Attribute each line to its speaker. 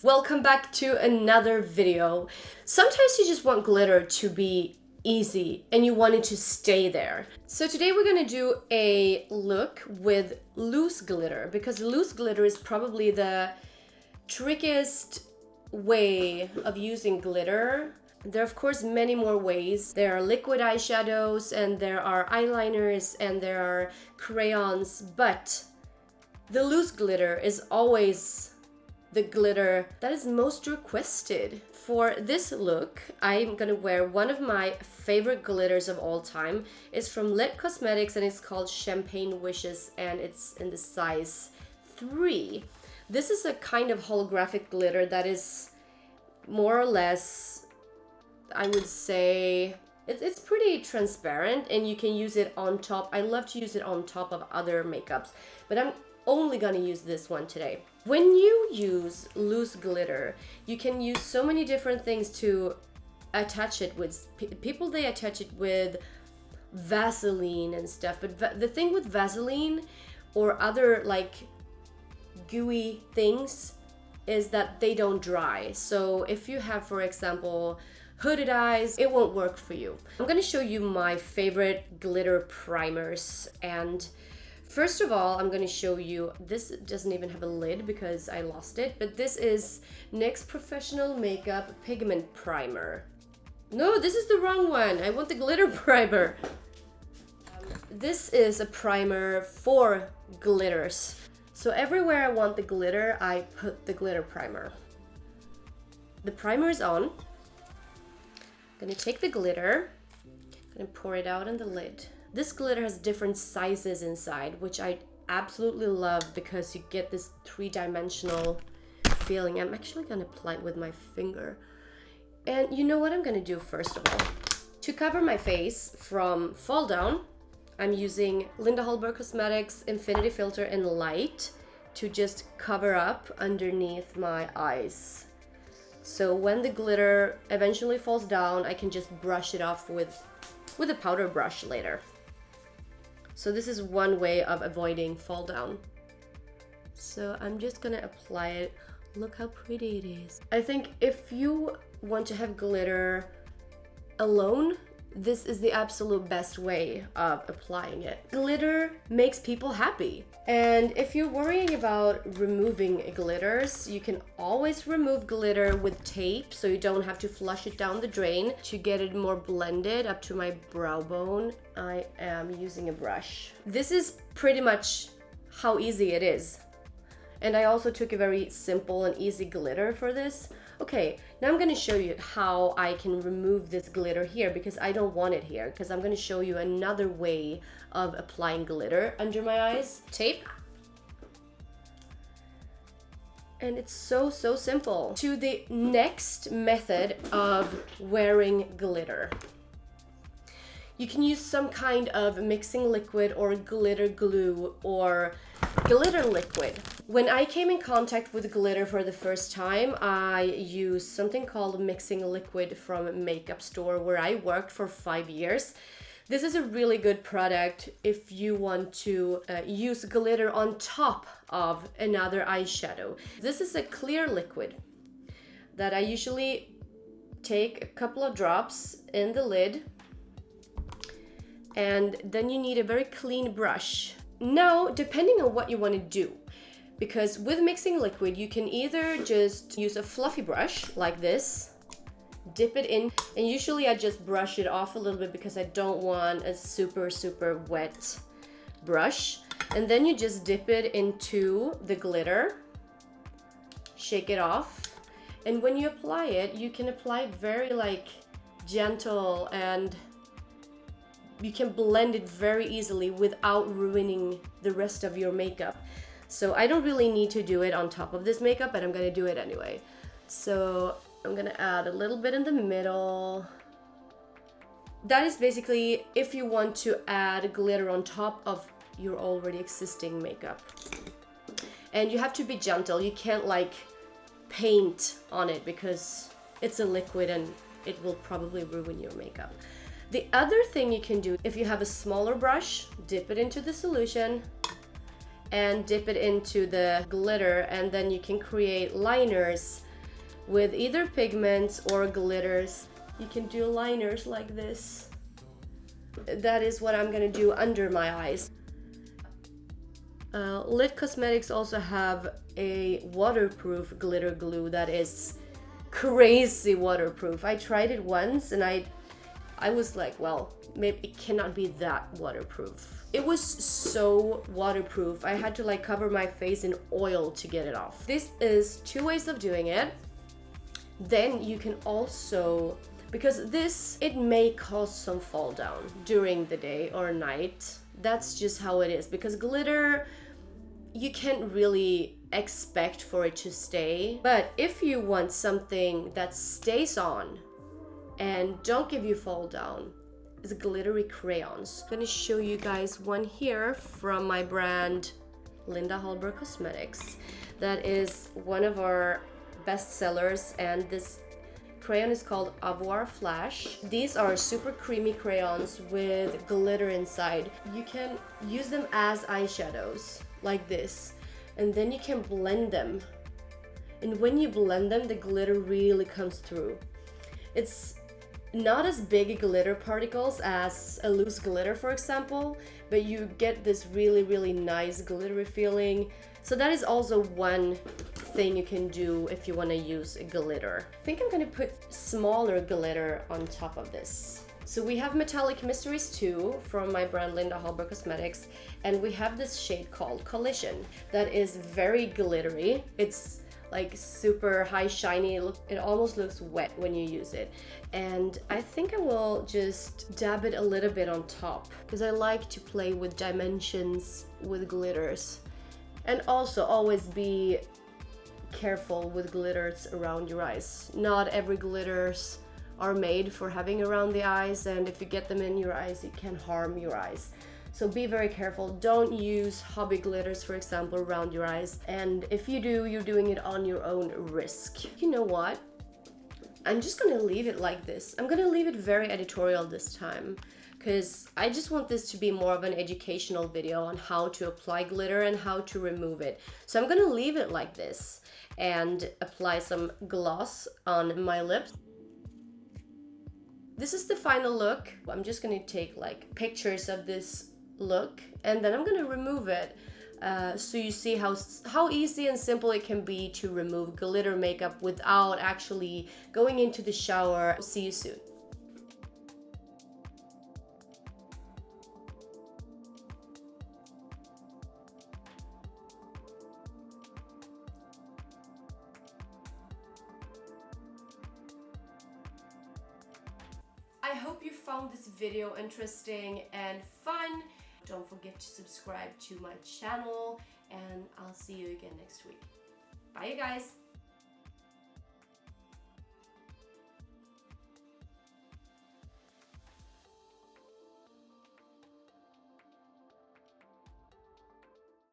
Speaker 1: Welcome back to another video. Sometimes you just want glitter to be easy and you want it to stay there. So today we're gonna do a look with loose glitter because loose glitter is probably the trickiest way of using glitter. There are of course many more ways. There are liquid eyeshadows and there are eyeliners and there are crayons, but the loose glitter is always the glitter that is most requested. For this look, I'm gonna wear one of my favorite glitters of all time. It's from Let Cosmetics and it's called Champagne Wishes and it's in the size 3. This is a kind of holographic glitter that is more or less, I would say, it's pretty transparent and you can use it on top. I love to use it on top of other makeups, but I'm only gonna use this one today. When you use loose glitter, you can use so many different things to attach it with. People, they attach it with Vaseline and stuff, but the thing with Vaseline or other like gooey things is that they don't dry. So if you have, for example, hooded eyes, it won't work for you. I'm gonna show you my favorite glitter primers, and first of all, I'm gonna show you, this doesn't even have a lid because I lost it, but this is NYX Professional Makeup Pigment Primer. No, this is the wrong one. I want the glitter primer. This is a primer for glitters. So everywhere I want the glitter, I put the glitter primer. The primer is on. I'm gonna take the glitter, gonna pour it out on the lid. This glitter has different sizes inside, which I absolutely love because you get this three-dimensional feeling. I'm actually gonna apply it with my finger. And you know what I'm gonna do first of all? To cover my face from fall down, I'm using Hallberg Cosmetics Infinity Filter in Light to just cover up underneath my eyes. So when the glitter eventually falls down, I can just brush it off with a powder brush later. So this is one way of avoiding fall down. So I'm just gonna apply it. Look how pretty it is. I think if you want to have glitter alone, this is the absolute best way of applying it. Glitter makes people happy. And if you're worrying about removing glitters, you can always remove glitter with tape so you don't have to flush it down the drain. To get it more blended up to my brow bone, I am using a brush. This is pretty much how easy it is. And I also took a very simple and easy glitter for this. Okay, now I'm gonna show you how I can remove this glitter here because I don't want it here, because I'm gonna show you another way of applying glitter under my eyes. Tape. And it's so simple. To the next method of wearing glitter. You can use some kind of mixing liquid or glitter glue or glitter liquid. When I came in contact with glitter for the first time, I used something called mixing liquid from a makeup store where I worked for 5 years. This is a really good product if you want to use glitter on top of another eyeshadow. This is a clear liquid that I usually take a couple of drops in the lid, and then you need a very clean brush. Now, depending on what you want to do, because with mixing liquid, you can either just use a fluffy brush like this, dip it in, and usually I just brush it off a little bit because I don't want a super wet brush. And then you just dip it into the glitter, shake it off, and when you apply it, you can apply it very like gentle and you can blend it very easily without ruining the rest of your makeup. So I don't really need to do it on top of this makeup, but I'm gonna do it anyway. So I'm gonna add a little bit in the middle. That is basically if you want to add glitter on top of your already existing makeup. And you have to be gentle. You can't like paint on it because it's a liquid and it will probably ruin your makeup. The other thing you can do, if you have a smaller brush, dip it into the solution and dip it into the glitter, and then you can create liners with either pigments or glitters. You can do liners like this. That is what I'm gonna do under my eyes. Lit Cosmetics also have a waterproof glitter glue that is crazy waterproof. I tried it once and I was like, well, maybe it cannot be that waterproof. It was so waterproof. I had to like cover my face in oil to get it off. This is 2 ways of doing it. Then you can also, because this, it may cause some fall down during the day or night. That's just how it is, because glitter, you can't really expect for it to stay. But if you want something that stays on and don't give you fall down, is glittery crayons. I'm gonna show you guys one here from my brand Linda Hallberg Cosmetics. That is one of our best sellers, and this crayon is called AVOIR Flash. These are super creamy crayons with glitter inside. You can use them as eyeshadows like this, and then you can blend them. And when you blend them, the glitter really comes through. It's not as big glitter particles as a loose glitter, for example, but you get this really, really nice glittery feeling. So that is also one thing you can do if you want to use glitter. I think I'm going to put smaller glitter on top of this. So we have Metallic Mysteries 2 from my brand Linda Hallberg Cosmetics, and we have this shade called Collision that is very glittery. It's like super high shiny. It almost looks wet when you use it. And I think I will just dab it a little bit on top because I like to play with dimensions with glitters. And also always be careful with glitters around your eyes. Not every glitters are made for having around the eyes, and if you get them in your eyes, it can harm your eyes. So be very careful. Don't use hobby glitters, for example, around your eyes. And if you do, you're doing it on your own risk. You know what? I'm just gonna leave it like this. I'm gonna leave it very editorial this time, because I just want this to be more of an educational video on how to apply glitter and how to remove it. So I'm gonna leave it like this and apply some gloss on my lips. This is the final look. I'm just gonna take like pictures of this look, and then I'm gonna remove it so you see how easy and simple it can be to remove glitter makeup without actually going into the shower. See you soon. I hope you found this video interesting and fun. Don't forget to subscribe to my channel, and I'll see you again next week. Bye, you guys.